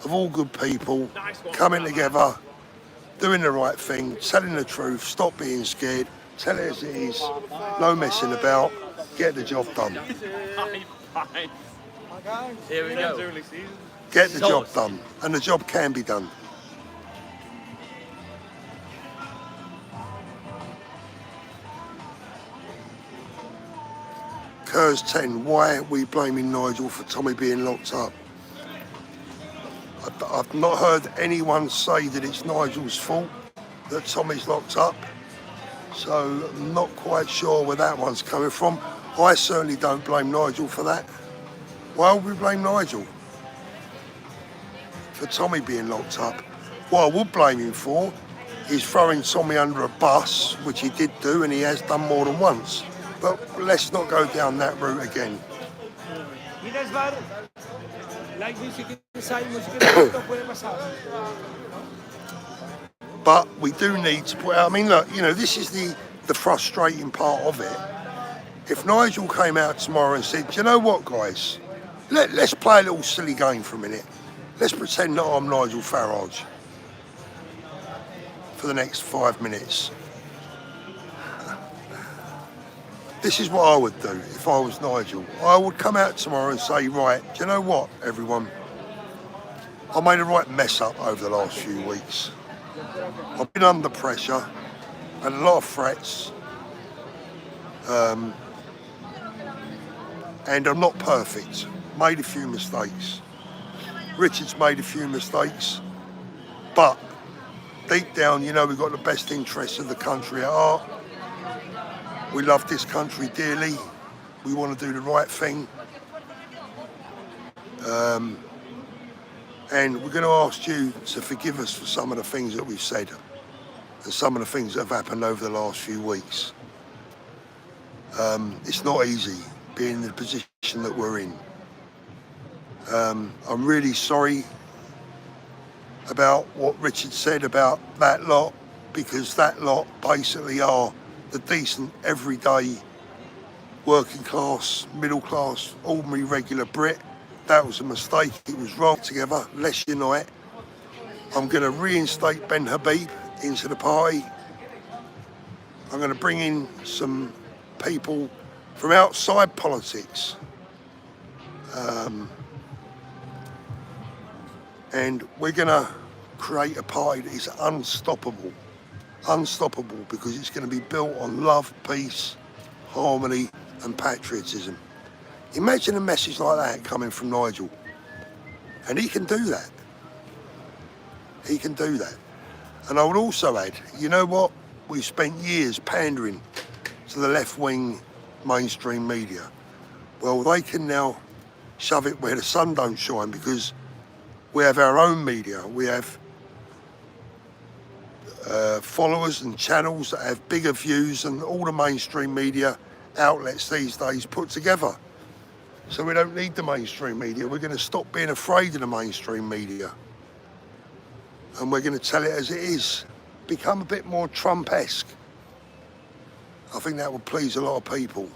of all good people coming together, doing the right thing, telling the truth, stop being scared, tell it as it is, no messing about, get the job done. Here we go. Get the job done, and the job can be done. Kerr's 10, why are we blaming Nigel for Tommy being locked up? I've not heard anyone say that it's Nigel's fault that Tommy's locked up, so I'm not quite sure where that one's coming from. I certainly don't blame Nigel for that. Why would we blame Nigel for Tommy being locked up? What I would blame him for is throwing Tommy under a bus, which he did do, and he has done more than once. But let's not go down that route again. But we do need to put out, I mean, look, you know, this is the frustrating part of it. If Nigel came out tomorrow and said, do you know what, guys? Let's play a little silly game for a minute. Let's pretend that I'm Nigel Farage for the next 5 minutes. This is what I would do if I was Nigel. I would come out tomorrow and say, right, do you know what, everyone? I made a right mess up over the last few weeks. I've been under pressure, had a lot of threats, and I'm not perfect. Made a few mistakes. Richard's made a few mistakes, But deep down, you know, we've got the best interests of the country at heart. We love this country dearly. We want to do the right thing. And we're going to ask you to forgive us for some of the things that we've said and some of the things that have happened over the last few weeks. It's not easy being in the position that we're in. I'm really sorry about what Richard said about that lot, because that lot basically are the decent, everyday, working class, middle class, ordinary, regular Brit. That was a mistake. It was wrong. Together, let's unite. I'm going to reinstate Ben Habib into the party. I'm going to bring in some people from outside politics. And we're going to create a party that is unstoppable. Unstoppable, because it's going to be built on love, peace, harmony and patriotism. Imagine a message like that coming from Nigel. And he can do that. He can do that. And I would also add, you know what? We've spent years pandering to the left-wing mainstream media. Well, they can now shove it where the sun don't shine, because we have our own media. We have followers and channels that have bigger views than all the mainstream media outlets these days put together. So we don't need the mainstream media. We're going to stop being afraid of the mainstream media. And we're going to tell it as it is. Become a bit more Trump-esque. I think that would please a lot of people.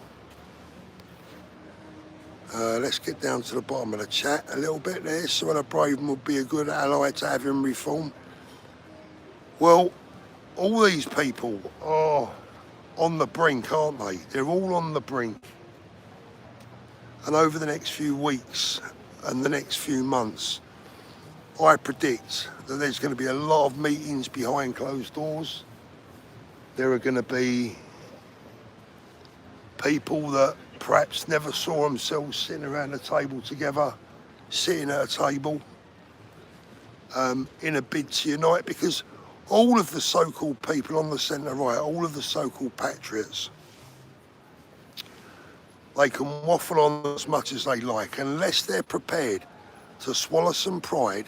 Let's get down to the bottom of the chat a little bit there. Suella Braven would be a good ally to have in reform. Well, all these people are on the brink, aren't they? They're all on the brink. And over the next few weeks and the next few months, I predict that there's going to be a lot of meetings behind closed doors. There are going to be people that perhaps never saw themselves sitting around a table together, sitting at a table in a bid to unite, because all of the so-called people on the centre-right, all of the so-called patriots, they can waffle on as much as they like, unless they're prepared to swallow some pride,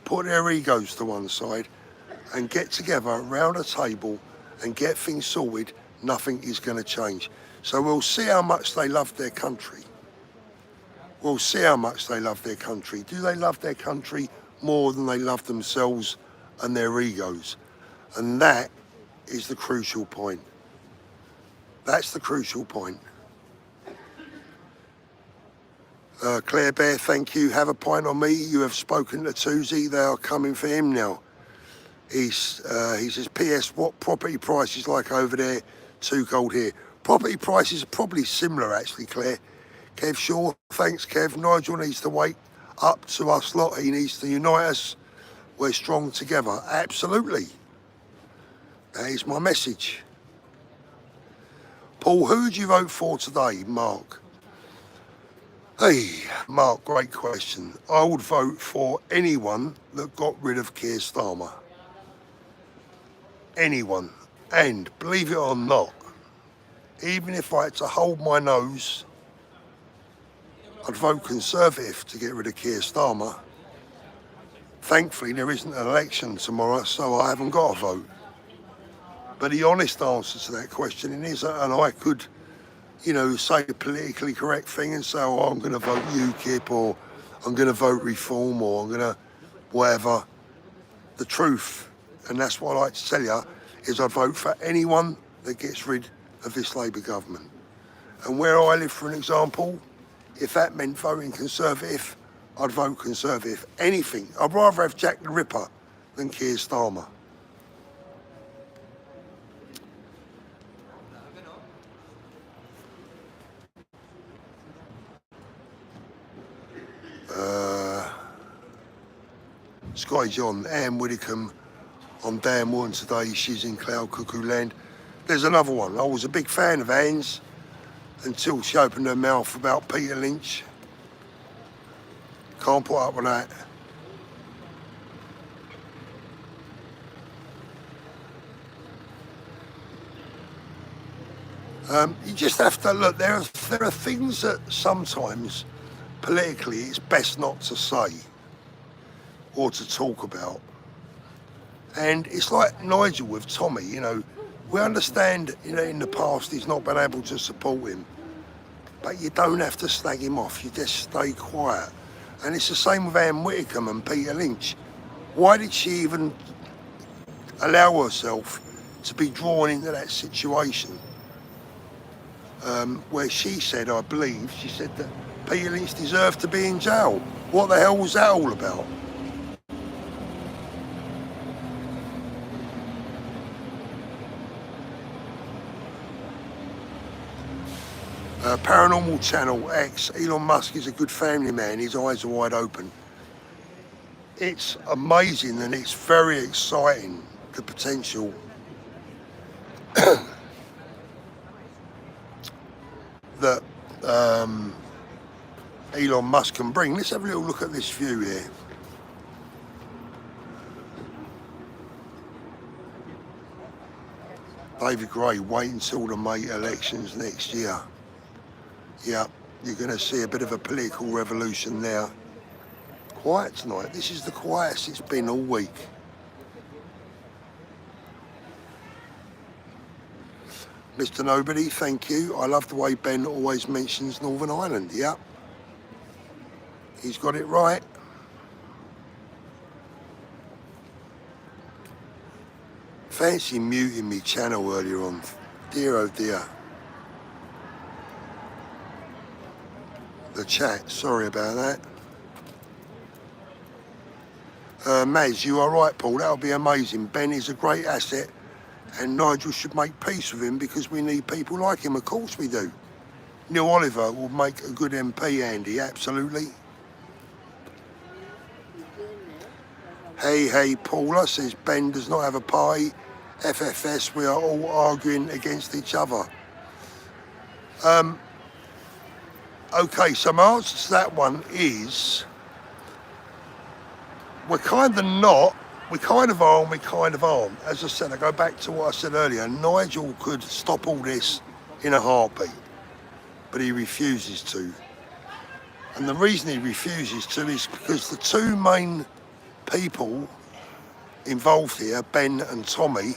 put their egos to one side and get together around a table and get things sorted. Nothing is going to change. So we'll see how much they love their country. We'll see how much they love their country. Do they love their country more than they love themselves and their egos? And that is the crucial point. That's the crucial point. Claire Bear, thank you. Have a pint on me. You have spoken to Tuesday. They are coming for him now. He says, P.S. What property prices like over there? Too cold here. Property prices are probably similar, actually, Claire. Kev Shaw, thanks, Kev. Nigel needs to wake up to us lot. He needs to unite us. We're strong together. Absolutely. That is my message. Paul, who do you vote for today? Mark. Hey, Mark, great question. I would vote for anyone that got rid of Keir Starmer. Anyone. And believe it or not, even if I had to hold my nose, I'd vote Conservative to get rid of Keir Starmer. Thankfully, there isn't an election tomorrow, so I haven't got a vote. But the honest answer to that question is, and I could, you know, say the politically correct thing and say, oh, I'm going to vote UKIP, or I'm going to vote Reform, or I'm going to whatever. The truth, and that's what I like to tell you, is I'd vote for anyone that gets rid of this Labour government. And where I live, for an example, if that meant voting Conservative, I'd vote Conservative. Anything. I'd rather have Jack the Ripper than Keir Starmer. Scotty John, Anne Widdicombe on Dan Warren today. She's in Cloud Cuckoo Land. There's another one. I was a big fan of Anne's until she opened her mouth about Peter Lynch. Can't put up with that. You just have to look. There are things that sometimes politically it's best not to say or to talk about. And it's like Nigel with Tommy. We understand. In the past he's not been able to support him, but you don't have to slag him off. You just stay quiet. And it's the same with Anne Whitcomb and Peter Lynch. Why did she even allow herself to be drawn into that situation? Where she said, I believe, she said that Peter Lynch deserved to be in jail. What the hell was that all about? Paranormal Channel X, Elon Musk is a good family man, his eyes are wide open. It's amazing and it's very exciting, the potential that Elon Musk can bring. Let's have a little look at this view here. David Gray, wait until the May elections next year. Yeah, you're going to see a bit of a political revolution there. Quiet tonight. This is the quietest it's been all week. Mr. Nobody, thank you. I love the way Ben always mentions Northern Ireland. Yeah, he's got it right. Fancy muting me channel earlier on. Dear oh dear. The chat, sorry about that. Maz, you are right, Paul. That'll be amazing. Ben is a great asset and Nigel should make peace with him because we need people like him. Of course we do. Neil Oliver will make a good MP, Andy, absolutely. Hey, Paula says Ben does not have a party. FFS, we are all arguing against each other. Okay, so my answer to that one is we're kind of not, we kind of are and we kind of aren't. As I said, I go back to what I said earlier, Nigel could stop all this in a heartbeat, but he refuses to. And the reason he refuses to is because the two main people involved here, Ben and Tommy,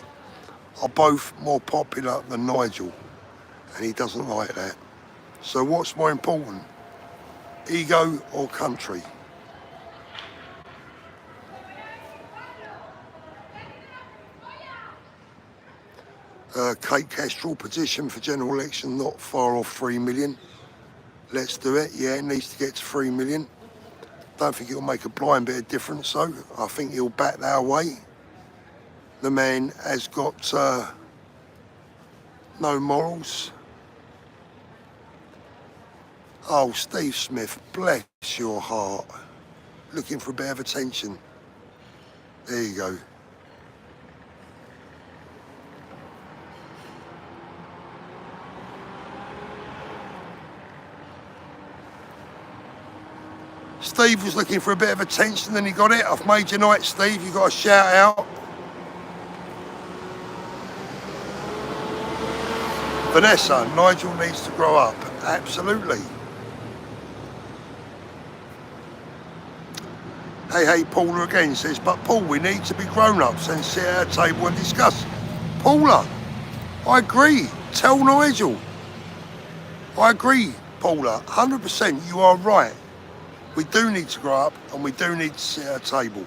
are both more popular than Nigel, and he doesn't like that. So what's more important, ego or country? Kate Kestrel, petition for general election, not far off 3 million. Let's do it. Yeah, it needs to get to 3 million. Don't think it'll make a blind bit of difference, though. I think he'll back that away. The man has got no morals. Oh, Steve Smith, bless your heart. Looking for a bit of attention. There you go. Steve was looking for a bit of attention and he got it. I've made your night, Steve. You got a shout out. Vanessa, Nigel needs to grow up. Absolutely. Hey, Paula again says, but Paul, we need to be grown-ups and sit at a table and discuss. Paula, I agree. Tell Nigel. I agree, Paula. 100%, you are right. We do need to grow up and we do need to sit at a table.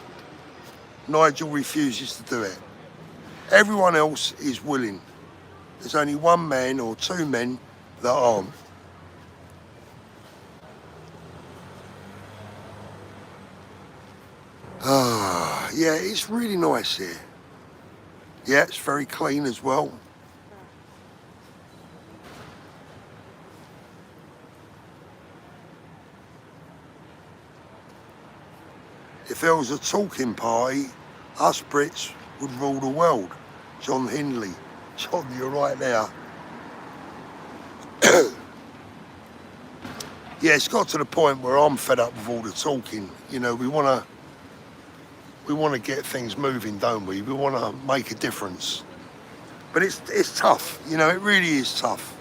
Nigel refuses to do it. Everyone else is willing. There's only one man or two men that aren't. Yeah, it's really nice here. Yeah, it's very clean as well. If there was a talking party, us Brits would rule the world. John Hindley. John, you're right there. Yeah, it's got to the point where I'm fed up with all the talking. You know, we want to get things moving, don't we? We want to make a difference. But it's tough, you know, it really is tough.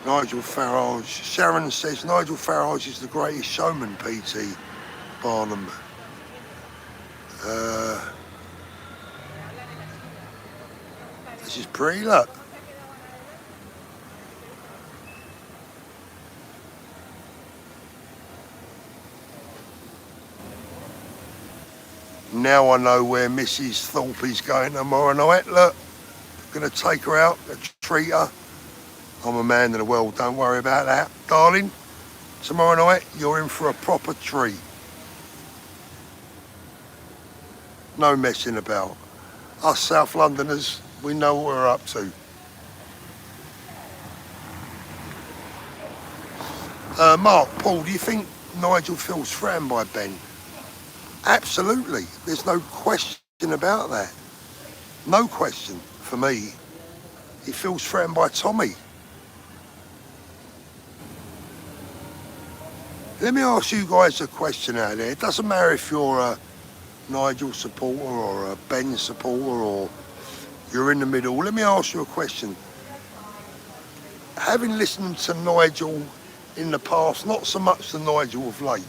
Nigel Farage. Sharon says Nigel Farage is the greatest showman, PT Barnum. This is pretty, look. Now I know where Mrs. Thorpe is going tomorrow night. Look, gonna take her out, treat her. I'm a man of the world, don't worry about that. Darling, tomorrow night you're in for a proper treat. No messing about. Us South Londoners, we know what we're up to. Mark, Paul, do you think Nigel feels threatened by Ben? Absolutely. There's no question about that. No question for me. He feels threatened by Tommy. Let me ask you guys a question out there. It doesn't matter if you're a Nigel supporter or a Ben supporter or you're in the middle. Let me ask you a question. Having listened to Nigel in the past, not so much to Nigel of late,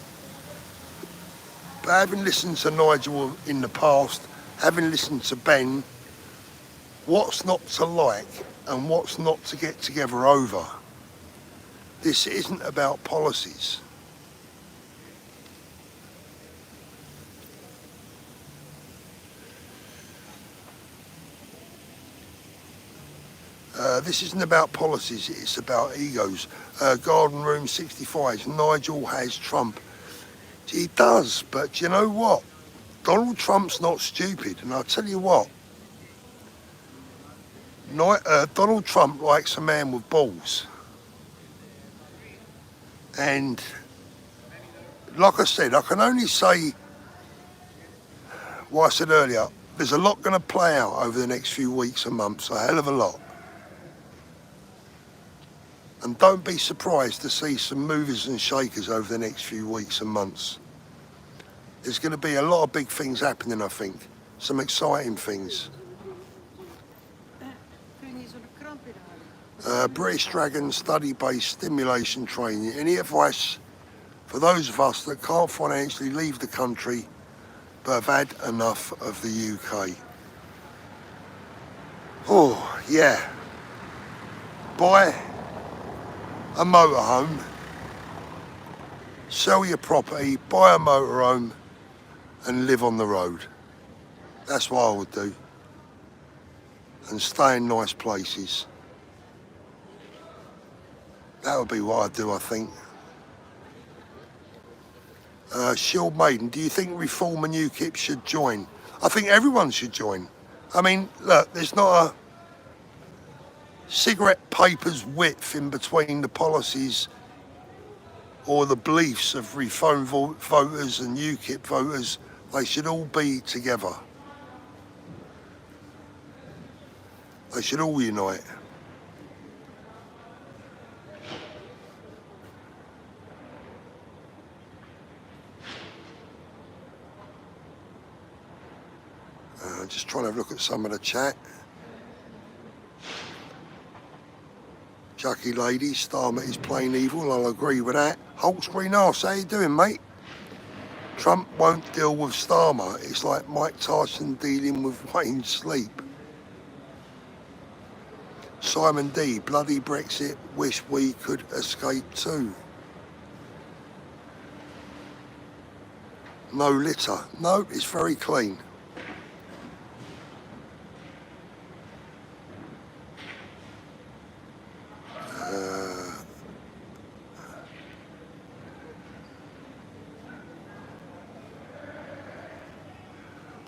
but having listened to Nigel in the past, having listened to Ben, what's not to like and what's not to get together over? This isn't about policies. This isn't about policies, it's about egos. Garden Room 65, Nigel has Trump. He does, but you know what? Donald Trump's not stupid, and I'll tell you what. Donald Trump likes a man with balls. And like I said, I can only say what I said earlier. There's a lot going to play out over the next few weeks and months, a hell of a lot. And don't be surprised to see some movers and shakers over the next few weeks and months. There's going to be a lot of big things happening, I think. Some exciting things. British Dragon study-based stimulation training. Any advice for those of us that can't financially leave the country but have had enough of the UK? Oh, yeah. Buy a motorhome, sell your property, buy a motorhome and live on the road. That's what I would do. And stay in nice places. That would be what I'd do, I think. Shield Maiden, do you think Reform and UKIP should join? I think everyone should join. I mean, look, there's not a cigarette paper's width in between the policies or the beliefs of Reform voters and UKIP voters. They should all be together. They should all unite. Just trying to have a look at some of the chat. Chucky Lady, Starmer is plain evil, I'll agree with that. Hulk's Green Arse, how you doing, mate? Trump won't deal with Starmer. It's like Mike Tyson dealing with Wayne Sleep. Simon D, bloody Brexit, wish we could escape too. No litter. No, it's very clean.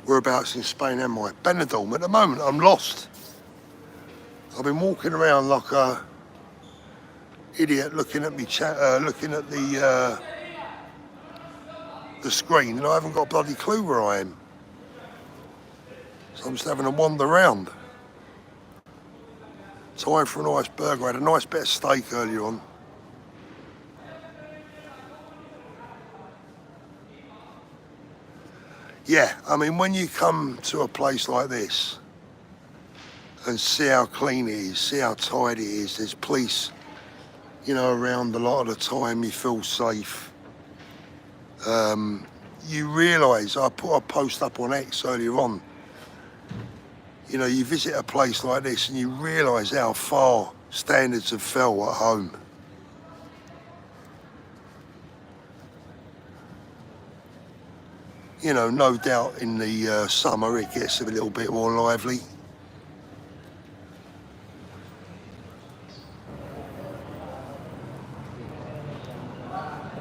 Whereabouts in Spain am I? Benidorm. At the moment, I'm lost. I've been walking around like a idiot, looking at me, looking at the screen, and I haven't got a bloody clue where I am. So I'm just having a wander around. Time for a nice burger. I had a nice bit of steak earlier on. Yeah, I mean, when you come to a place like this and see how clean it is, see how tidy it is, there's police, you know, around a lot of the time, you feel safe. You realise, I put a post up on X earlier on, you know, you visit a place like this and you realise how far standards have fell at home. You know, no doubt in the summer it gets a little bit more lively.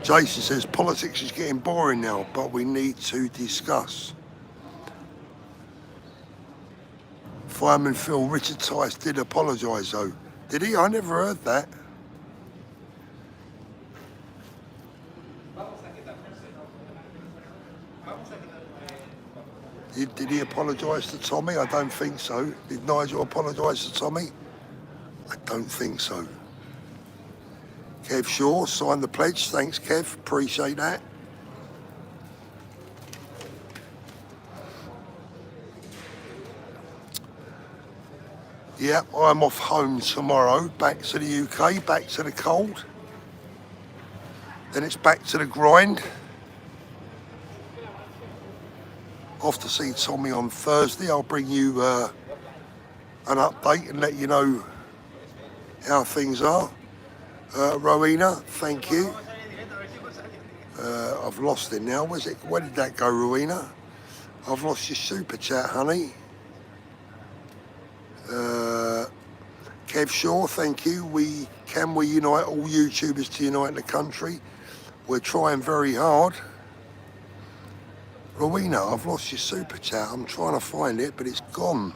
Jason says politics is getting boring now, but we need to discuss. Fireman Phil, Richard Tice did apologise though. Did he? I never heard that. Did he apologise to Tommy? I don't think so. Did Nigel apologise to Tommy? I don't think so. Kev Shaw signed the pledge. Thanks, Kev. Appreciate that. Yeah, I'm off home tomorrow. Back to the UK, back to the cold. Then it's back to the grind. Off to see Tommy on Thursday. I'll bring you an update and let you know how things are. Rowena, thank you. I've lost it now. Where did that go, Rowena? I've lost your super chat, honey. Kev Shaw, thank you. We unite all YouTubers to unite the country? We're trying very hard. Rowena, I've lost your super chat. I'm trying to find it, but it's gone.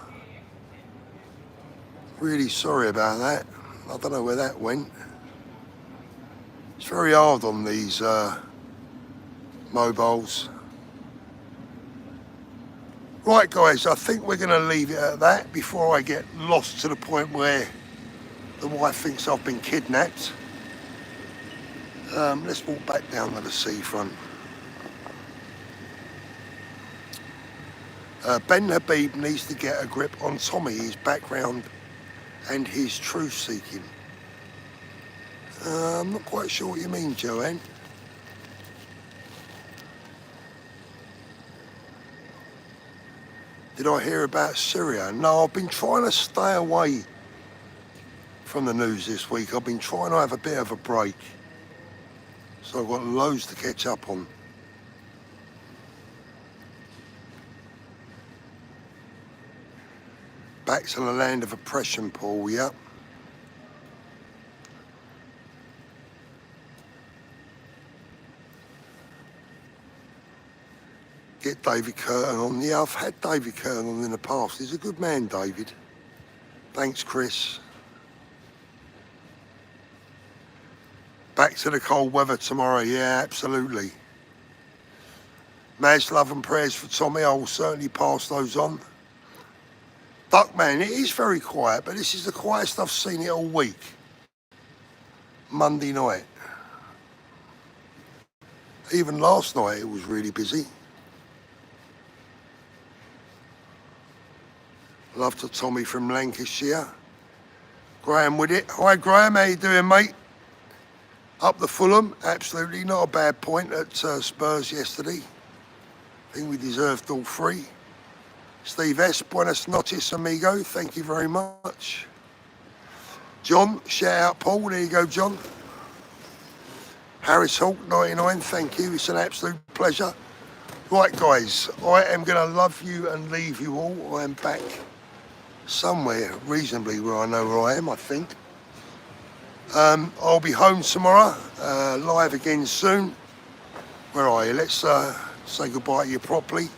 Really sorry about that. I don't know where that went. It's very hard on these mobiles. Right, guys, I think we're going to leave it at that before I get lost to the point where the wife thinks I've been kidnapped. Let's walk back down to the seafront. Ben Habib needs to get a grip on Tommy, his background and his truth seeking. I'm not quite sure what you mean, Joanne. Did I hear about Syria? No, I've been trying to stay away from the news this week. I've been trying to have a bit of a break. So I've got loads to catch up on. Back to the land of oppression, Paul, yeah. Get David Curtin on. Yeah, I've had David Curtin on in the past. He's a good man, David. Thanks, Chris. Back to the cold weather tomorrow. Yeah, absolutely. Mass love and prayers for Tommy. I will certainly pass those on. Duckman, it is very quiet, but this is the quietest I've seen it all week. Monday night. Even last night it was really busy. Love to Tommy from Lancashire. Graham with it. Hi Graham, how you doing, mate? Up the Fulham, absolutely not a bad point at Spurs yesterday. I think we deserved all three. Steve S, buenas noches, amigo. Thank you very much. John, shout out Paul. There you go, John. Harris Hawk, 99, thank you. It's an absolute pleasure. Right, guys, I am going to love you and leave you all. I am back somewhere reasonably where I know where I am, I think. I'll be home tomorrow, live again soon. Where are you? Let's say goodbye to you properly.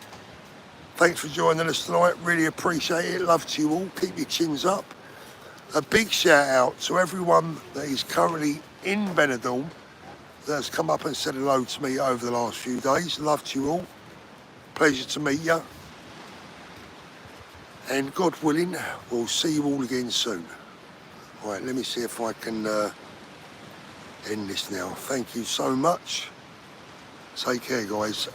Thanks for joining us tonight. Really appreciate it. Love to you all. Keep your chins up. A big shout out to everyone that is currently in Benidorm that has come up and said hello to me over the last few days. Love to you all. Pleasure to meet you. And God willing, we'll see you all again soon. Right, let me see if I can end this now. Thank you so much. Take care, guys.